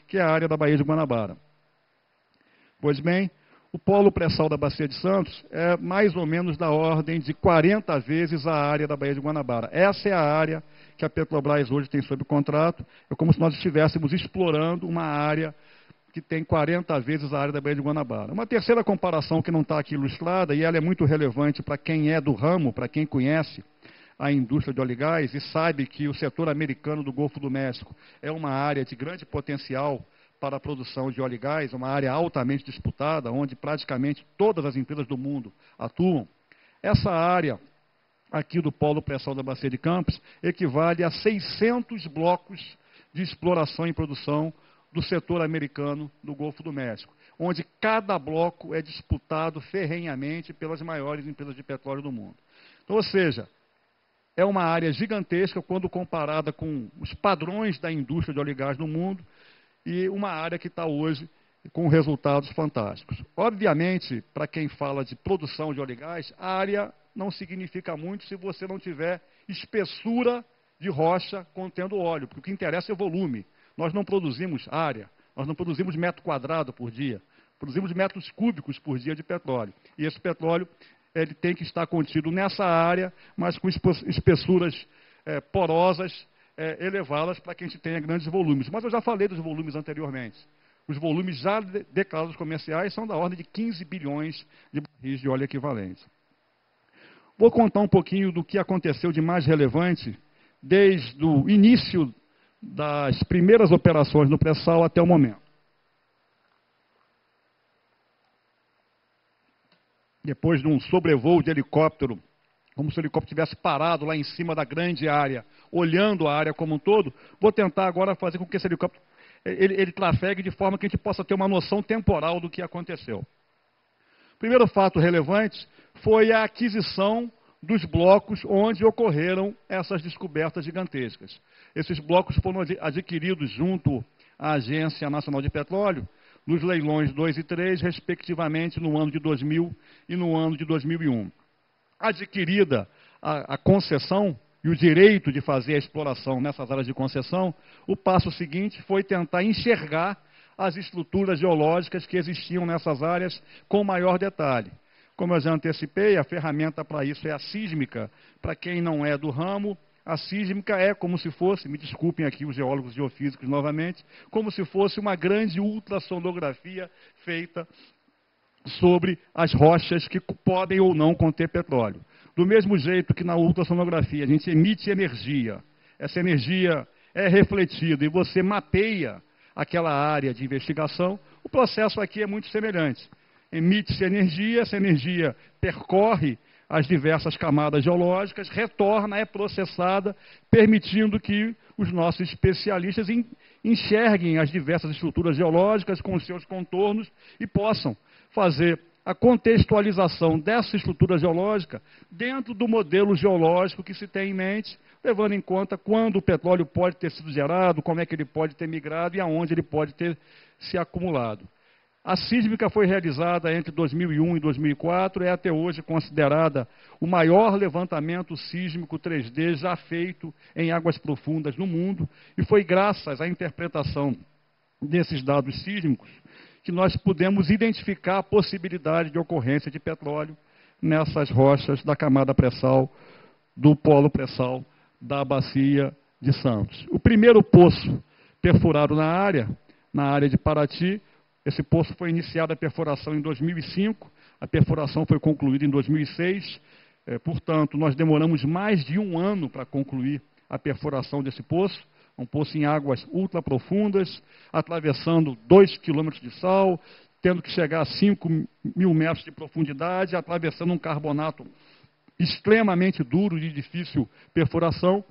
que é a área da Baía de Guanabara. Pois bem, o polo pré-sal da Bacia de Santos é mais ou menos da ordem de 40 vezes a área da Baía de Guanabara. Essa é a área que a Petrobras hoje tem sob contrato. É como se nós estivéssemos explorando uma área que tem 40 vezes a área da Baía de Guanabara. Uma terceira comparação que não está aqui ilustrada, e ela é muito relevante para quem é do ramo, para quem conhece a indústria de óleo e gás e sabe que o setor americano do Golfo do México é uma área de grande potencial para a produção de óleo e gás, uma área altamente disputada, onde praticamente todas as empresas do mundo atuam. Essa área aqui do polo pré-sal da Bacia de Campos equivale a 600 blocos de exploração e produção do setor americano do Golfo do México, onde cada bloco é disputado ferrenhamente pelas maiores empresas de petróleo do mundo. Então, ou seja, é uma área gigantesca quando comparada com os padrões da indústria de óleo e gás no mundo e uma área que está hoje com resultados fantásticos. Obviamente, para quem fala de produção de óleo e gás, a área não significa muito se você não tiver espessura de rocha contendo óleo, porque o que interessa é o volume. Nós não produzimos área, nós não produzimos metro quadrado por dia, produzimos metros cúbicos por dia de petróleo. E esse petróleo ele tem que estar contido nessa área, mas com espessuras porosas elevadas para que a gente tenha grandes volumes. Mas eu já falei dos volumes anteriormente. Os volumes já declarados comerciais são da ordem de 15 bilhões de barris de óleo equivalente. Vou contar um pouquinho do que aconteceu de mais relevante desde o início das primeiras operações no pré-sal até o momento. Depois de um sobrevoo de helicóptero, como se o helicóptero tivesse parado lá em cima da grande área, olhando a área como um todo, vou tentar agora fazer com que esse helicóptero ele trafegue de forma que a gente possa ter uma noção temporal do que aconteceu. O primeiro fato relevante foi a aquisição dos blocos onde ocorreram essas descobertas gigantescas. Esses blocos foram adquiridos junto à Agência Nacional de Petróleo, nos leilões 2 e 3, respectivamente, no ano de 2000 e no ano de 2001. Adquirida a concessão e o direito de fazer a exploração nessas áreas de concessão, o passo seguinte foi tentar enxergar as estruturas geológicas que existiam nessas áreas com maior detalhe. Como eu já antecipei, a ferramenta para isso é a sísmica. Para quem não é do ramo, a sísmica é como se fosse, me desculpem aqui os geólogos geofísicos novamente, como se fosse uma grande ultrassonografia feita sobre as rochas que podem ou não conter petróleo. Do mesmo jeito que na ultrassonografia a gente emite energia, essa energia é refletida e você mapeia aquela área de investigação, o processo aqui é muito semelhante. Emite-se energia, essa energia percorre as diversas camadas geológicas, retorna, é processada, permitindo que os nossos especialistas enxerguem as diversas estruturas geológicas com os seus contornos e possam fazer a contextualização dessa estrutura geológica dentro do modelo geológico que se tem em mente, levando em conta quando o petróleo pode ter sido gerado, como é que ele pode ter migrado e aonde ele pode ter se acumulado. A sísmica foi realizada entre 2001 e 2004, é até hoje considerada o maior levantamento sísmico 3D já feito em águas profundas no mundo, e foi graças à interpretação desses dados sísmicos que nós pudemos identificar a possibilidade de ocorrência de petróleo nessas rochas da camada pré-sal, do polo pré-sal da Bacia de Santos. O primeiro poço perfurado na área de Paraty. Esse poço foi iniciado a perfuração em 2005, a perfuração foi concluída em 2006, portanto, nós demoramos mais de um ano para concluir a perfuração desse poço, um poço em águas ultraprofundas, atravessando 2 quilômetros de sal, tendo que chegar a 5.000 metros de profundidade, atravessando um carbonato extremamente duro e de difícil perfuração,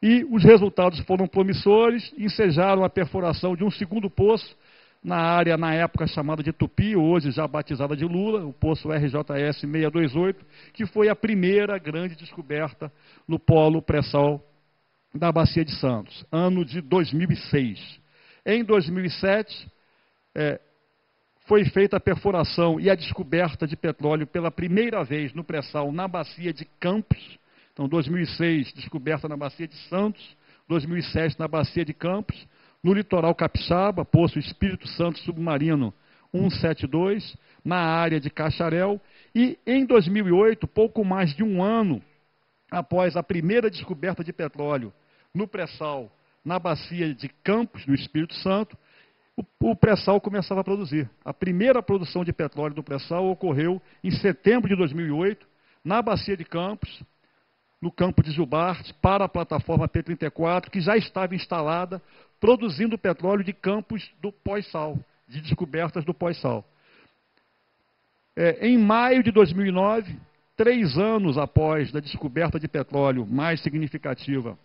e os resultados foram promissores, ensejaram a perfuração de um segundo poço, na área, na época, chamada de Tupi, hoje já batizada de Lula, o poço RJS 628, que foi a primeira grande descoberta no polo pré-sal da Bacia de Santos, ano de 2006. Em 2007, foi feita a perfuração e a descoberta de petróleo pela primeira vez no pré-sal na Bacia de Campos. Então, 2006, descoberta na Bacia de Santos, 2007 na Bacia de Campos. No litoral capixaba, Poço Espírito Santo Submarino 172, na área de Cacharel. E em 2008, pouco mais de um ano após a primeira descoberta de petróleo no pré-sal, na bacia de Campos, no Espírito Santo, o pré-sal começava a produzir. A primeira produção de petróleo do pré-sal ocorreu em setembro de 2008, na bacia de Campos, no campo de Jubarte, para a plataforma P34, que já estava instalada, produzindo petróleo de campos do pós-sal, de descobertas do pós-sal. Em maio de 2009, 3 anos após a descoberta de petróleo mais significativa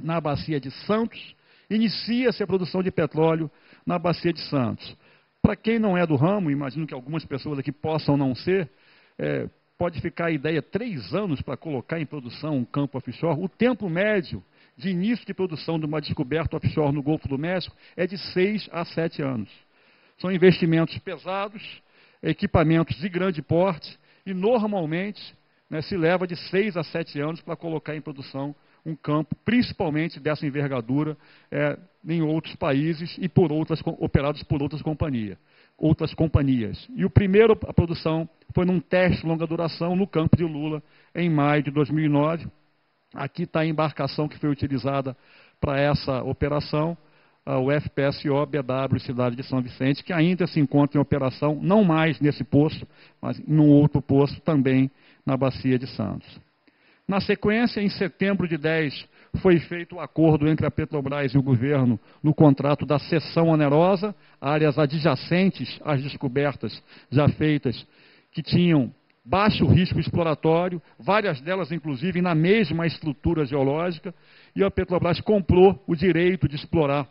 na bacia de Santos, inicia-se a produção de petróleo na bacia de Santos. Para quem não é do ramo, imagino que algumas pessoas aqui possam não ser, pode ficar a ideia 3 anos para colocar em produção um campo offshore. O tempo médio de início de produção de uma descoberta offshore no Golfo do México é de 6 a 7 anos. São investimentos pesados, equipamentos de grande porte e normalmente se leva de 6 a 7 anos para colocar em produção um campo, principalmente dessa envergadura, em outros países e operados por outras companhias. E a produção foi num teste de longa duração no campo de Lula, em maio de 2009. Aqui está a embarcação que foi utilizada para essa operação, o FPSO BW Cidade de São Vicente, que ainda se encontra em operação, não mais nesse poço, mas em um outro poço também na Bacia de Santos. Na sequência, em setembro de 10, foi feito o acordo entre a Petrobras e o governo no contrato da cessão onerosa, áreas adjacentes às descobertas já feitas, que tinham baixo risco exploratório, várias delas, inclusive, na mesma estrutura geológica, e a Petrobras comprou o direito de explorar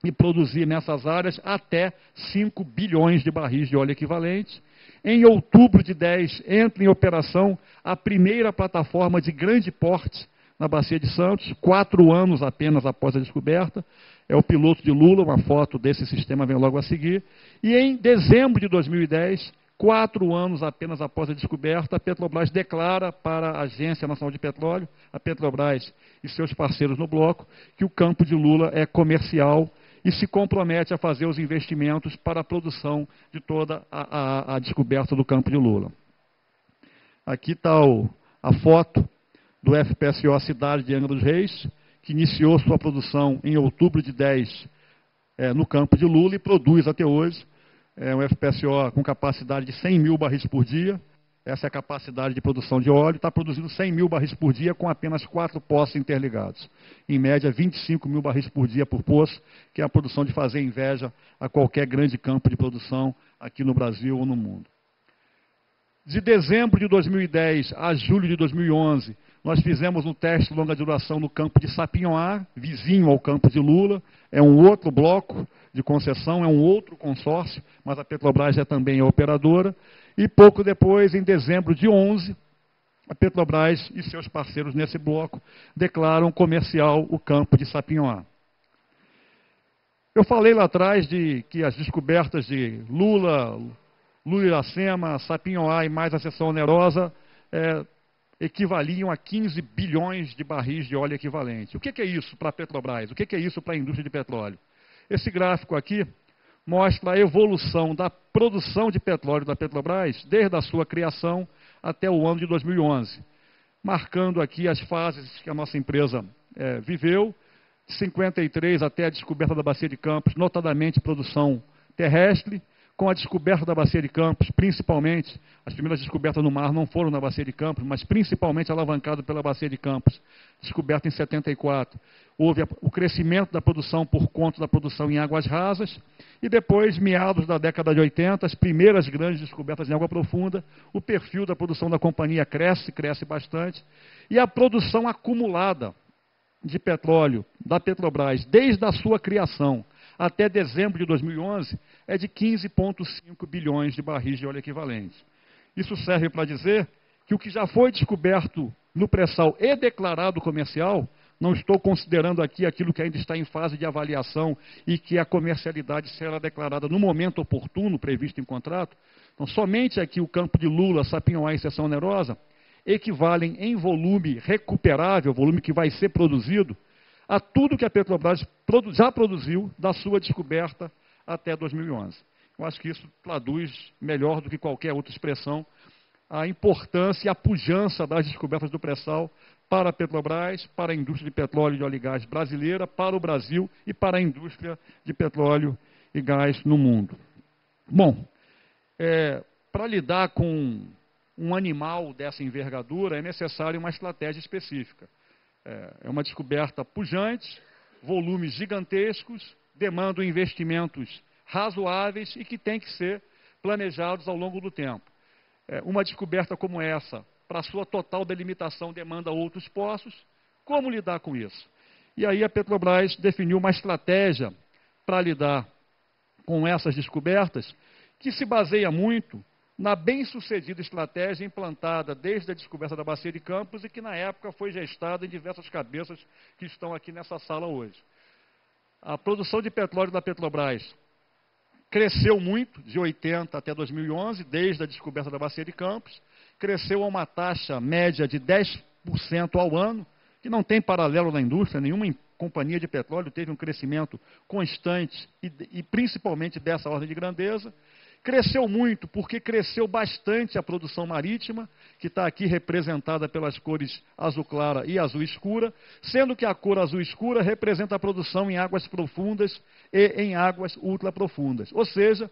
e produzir nessas áreas até 5 bilhões de barris de óleo equivalente. Em outubro de 10, entra em operação a primeira plataforma de grande porte na Bacia de Santos, 4 anos apenas após a descoberta. É o piloto de Lula, uma foto desse sistema vem logo a seguir. E em dezembro de 2010, 4 anos apenas após a descoberta, a Petrobras declara para a Agência Nacional de Petróleo, a Petrobras e seus parceiros no bloco, que o campo de Lula é comercial e se compromete a fazer os investimentos para a produção de toda a descoberta do campo de Lula. Aqui está a foto do FPSO Cidade de Angra dos Reis, que iniciou sua produção em outubro de 10 no campo de Lula e produz até hoje. É um FPSO com capacidade de 100 mil barris por dia. Essa é a capacidade de produção de óleo. Está produzindo 100 mil barris por dia com apenas 4 poços interligados. Em média, 25 mil barris por dia por poço, que é a produção de fazer inveja a qualquer grande campo de produção aqui no Brasil ou no mundo. De dezembro de 2010 a julho de 2011, nós fizemos um teste de longa duração no campo de Sapinhoá, vizinho ao campo de Lula. É um outro bloco de concessão, é um outro consórcio, mas a Petrobras é também a operadora. E pouco depois, em dezembro de 11, a Petrobras e seus parceiros nesse bloco declaram comercial o campo de Sapinhoá. Eu falei lá atrás de que as descobertas de Lula, Iracema, Sapinhoá e mais a seção onerosa equivaliam a 15 bilhões de barris de óleo equivalente. O que é isso para a Petrobras? O que é isso para a indústria de petróleo? Esse gráfico aqui mostra a evolução da produção de petróleo da Petrobras desde a sua criação até o ano de 2011, marcando aqui as fases que a nossa empresa viveu, de 53 até a descoberta da Bacia de Campos, notadamente produção terrestre. Com a descoberta da Bacia de Campos, principalmente, as primeiras descobertas no mar não foram na Bacia de Campos, mas principalmente alavancado pela Bacia de Campos, descoberta em 74. Houve o crescimento da produção por conta da produção em águas rasas, e depois, meados da década de 80, as primeiras grandes descobertas em água profunda, o perfil da produção da companhia cresce bastante, e a produção acumulada de petróleo da Petrobras, desde a sua criação até dezembro de 2011, é de 15,5 bilhões de barris de óleo equivalente. Isso serve para dizer que o que já foi descoberto no pré-sal e declarado comercial, não estou considerando aqui aquilo que ainda está em fase de avaliação e que a comercialidade será declarada no momento oportuno, previsto em contrato. Então, somente aqui o campo de Lula, Sapinhoá e seção onerosa equivalem em volume recuperável, volume que vai ser produzido, a tudo que a Petrobras já produziu da sua descoberta até 2011. Eu acho que isso traduz melhor do que qualquer outra expressão a importância e a pujança das descobertas do pré-sal para a Petrobras, para a indústria de petróleo e de óleo e gás brasileira, para o Brasil e para a indústria de petróleo e gás no mundo. Bom, para lidar com um animal dessa envergadura é necessário uma estratégia específica. É uma descoberta pujante, volumes gigantescos, demandam investimentos razoáveis e que têm que ser planejados ao longo do tempo. Uma descoberta como essa, para sua total delimitação, demanda outros poços. Como lidar com isso? E aí a Petrobras definiu uma estratégia para lidar com essas descobertas que se baseia muito na bem-sucedida estratégia implantada desde a descoberta da Bacia de Campos e que, na época, foi gestada em diversas cabeças que estão aqui nessa sala hoje. A produção de petróleo da Petrobras cresceu muito, de 80 até 2011, desde a descoberta da Bacia de Campos, cresceu a uma taxa média de 10% ao ano, que não tem paralelo na indústria, nenhuma companhia de petróleo teve um crescimento constante e principalmente dessa ordem de grandeza. Cresceu muito porque cresceu bastante a produção marítima, que está aqui representada pelas cores azul clara e azul escura, sendo que a cor azul escura representa a produção em águas profundas e em águas ultraprofundas. Ou seja,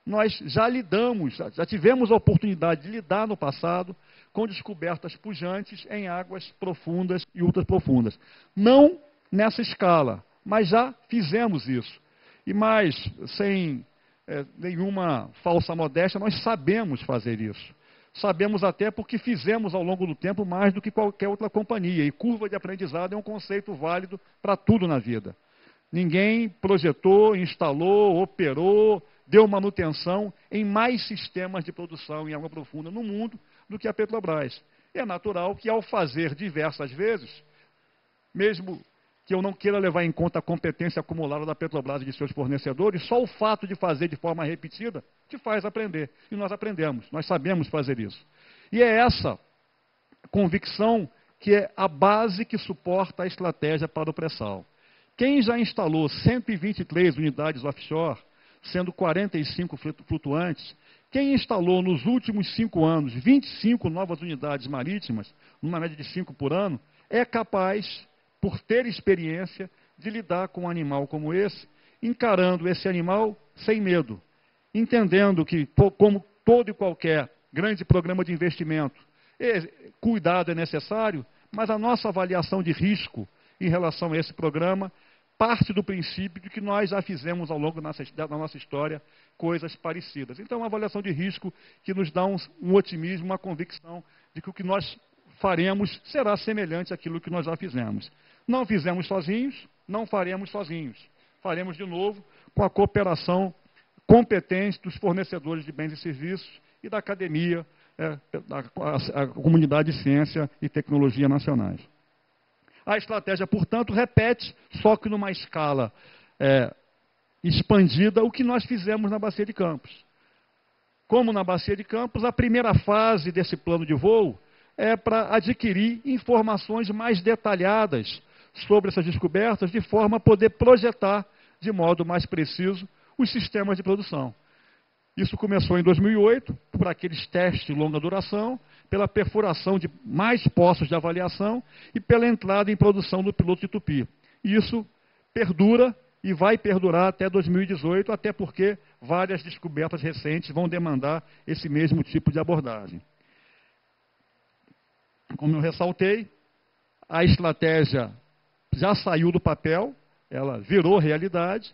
nós já tivemos a oportunidade de lidar no passado com descobertas pujantes em águas profundas e ultraprofundas. Não nessa escala, mas já fizemos isso. E mais, sem nenhuma falsa modéstia, nós sabemos fazer isso. Sabemos até porque fizemos ao longo do tempo mais do que qualquer outra companhia. E curva de aprendizado é um conceito válido para tudo na vida. Ninguém projetou, instalou, operou, deu manutenção em mais sistemas de produção em água profunda no mundo do que a Petrobras. É natural que, ao fazer diversas vezes, mesmo que eu não queira levar em conta a competência acumulada da Petrobras e de seus fornecedores, só o fato de fazer de forma repetida te faz aprender. E nós aprendemos, nós sabemos fazer isso. E é essa convicção que é a base que suporta a estratégia para o pré-sal. Quem já instalou 123 unidades offshore, sendo 45 flutuantes, quem instalou nos últimos 5 anos 25 novas unidades marítimas, numa média de 5 por ano, é capaz, por ter experiência, de lidar com um animal como esse, encarando esse animal sem medo, entendendo que, como todo e qualquer grande programa de investimento, cuidado é necessário, mas a nossa avaliação de risco em relação a esse programa parte do princípio de que nós já fizemos ao longo da nossa história coisas parecidas. Então, uma avaliação de risco que nos dá um otimismo, uma convicção de que o que nós faremos será semelhante àquilo que nós já fizemos. Não fizemos sozinhos, não faremos sozinhos. Faremos de novo com a cooperação competente dos fornecedores de bens e serviços e da academia, a comunidade de ciência e tecnologia nacionais. A estratégia, portanto, repete, só que numa escala expandida, o que nós fizemos na Bacia de Campos. Como na Bacia de Campos, a primeira fase desse plano de voo é para adquirir informações mais detalhadas sobre essas descobertas, de forma a poder projetar de modo mais preciso os sistemas de produção. Isso começou em 2008, por aqueles testes de longa duração, pela perfuração de mais poços de avaliação e pela entrada em produção do piloto de Tupi. E isso perdura e vai perdurar até 2018, até porque várias descobertas recentes vão demandar esse mesmo tipo de abordagem. Como eu ressaltei, a estratégia já saiu do papel, ela virou realidade.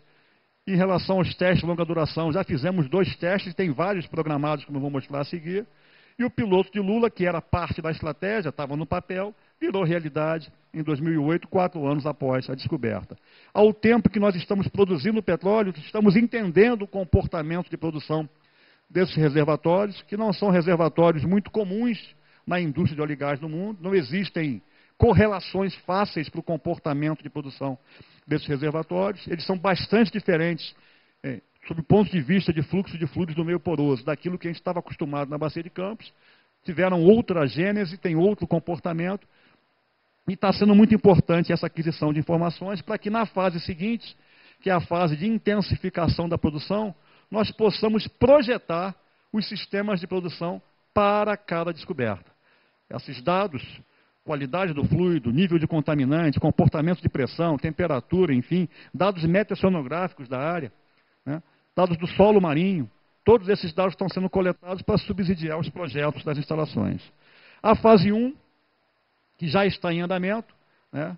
Em relação aos testes de longa duração, já fizemos 2 testes, tem vários programados, como eu vou mostrar a seguir. E o piloto de Lula, que era parte da estratégia, estava no papel, virou realidade em 2008, 4 anos após a descoberta. Ao tempo que nós estamos produzindo petróleo, estamos entendendo o comportamento de produção desses reservatórios, que não são reservatórios muito comuns na indústria de óleo e gás no mundo, não existem correlações fáceis para o comportamento de produção desses reservatórios, eles são bastante diferentes, sob o ponto de vista de fluxo de fluidos do meio poroso, daquilo que a gente estava acostumado na Bacia de Campos, tiveram outra gênese, tem outro comportamento, E está sendo muito importante essa aquisição de informações para que na fase seguinte, que é a fase de intensificação da produção, nós possamos projetar os sistemas de produção para cada descoberta. Esses dados, qualidade do fluido, nível de contaminante, comportamento de pressão, temperatura, enfim, dados meteorológicos da área, né, dados do solo marinho, todos esses dados estão sendo coletados para subsidiar os projetos das instalações. A fase 1, que já está em andamento, né,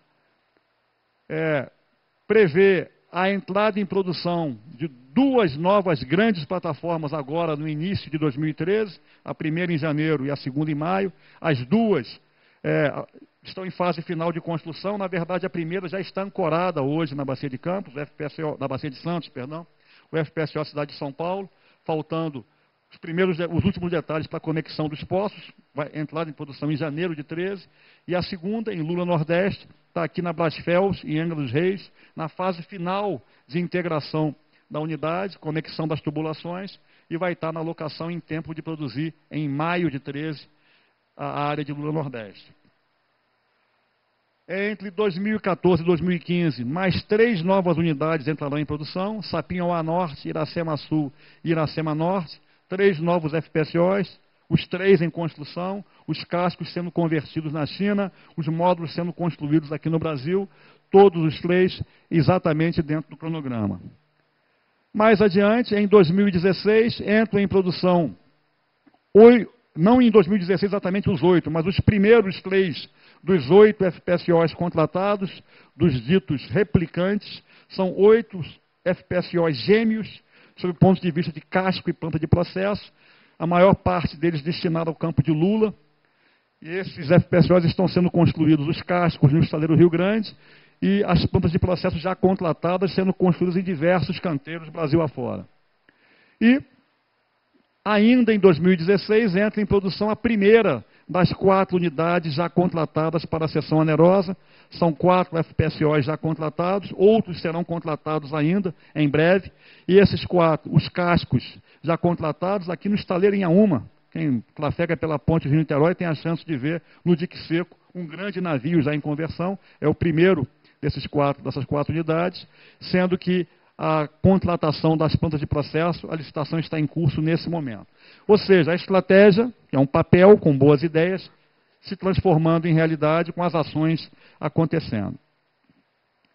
prevê a entrada em produção de 2 novas grandes plataformas agora no início de 2013, a primeira em janeiro e a segunda em maio. As duas estão em fase final de construção. Na verdade, a primeira já está ancorada hoje na Bacia de Campos, na Bacia de Santos, perdão, o FPSO Cidade de São Paulo, faltando os últimos detalhes para a conexão dos poços, vai entrar em produção em janeiro de 13, e a segunda, em Lula Nordeste, está aqui na Brasfels, em Angra dos Reis, na fase final de integração da unidade, conexão das tubulações, e vai estar na locação em tempo de produzir em maio de 13 a área de Lula Nordeste. Entre 2014 e 2015, mais 3 novas unidades entrarão em produção, Sapinhoá Norte, Iracema Sul e Iracema Norte, 3 novos FPSOs, os 3 em construção, os cascos sendo convertidos na China, os módulos sendo construídos aqui no Brasil, todos os 3 exatamente dentro do cronograma. Mais adiante, em 2016, entram em produção, não em 2016 exatamente os 8, mas os primeiros 3 dos 8 FPSOs contratados, dos ditos replicantes, são 8 FPSOs gêmeos, sob o ponto de vista de casco e planta de processo, a maior parte deles destinada ao campo de Lula. E esses FPSOs estão sendo construídos, os cascos no estaleiro Rio Grande, e as plantas de processo já contratadas sendo construídas em diversos canteiros Brasil afora. E, ainda em 2016, entra em produção a primeira das 4 unidades já contratadas para a seção onerosa. São 4 FPSOs já contratados, outros serão contratados ainda, em breve. E esses 4, os cascos já contratados, aqui no estaleiro Inhaúma. Quem trafega pela ponte Rio-Niterói tem a chance de ver no dique seco um grande navio já em conversão. É o primeiro dessas 4 unidades, sendo que a contratação das plantas de processo, a licitação está em curso nesse momento. Ou seja, a estratégia é um papel com boas ideias, se transformando em realidade com as ações acontecendo.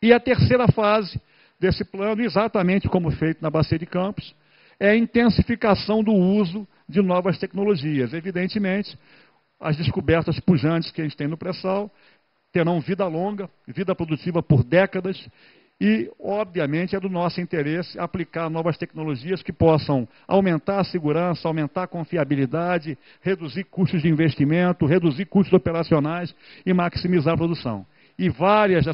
E a terceira fase desse plano, exatamente como feito na Bacia de Campos, é a intensificação do uso de novas tecnologias. Evidentemente, as descobertas pujantes que a gente tem no pré-sal terão vida longa, vida produtiva por décadas, e, obviamente, é do nosso interesse aplicar novas tecnologias que possam aumentar a segurança, aumentar a confiabilidade, reduzir custos de investimento, reduzir custos operacionais e maximizar a produção. E várias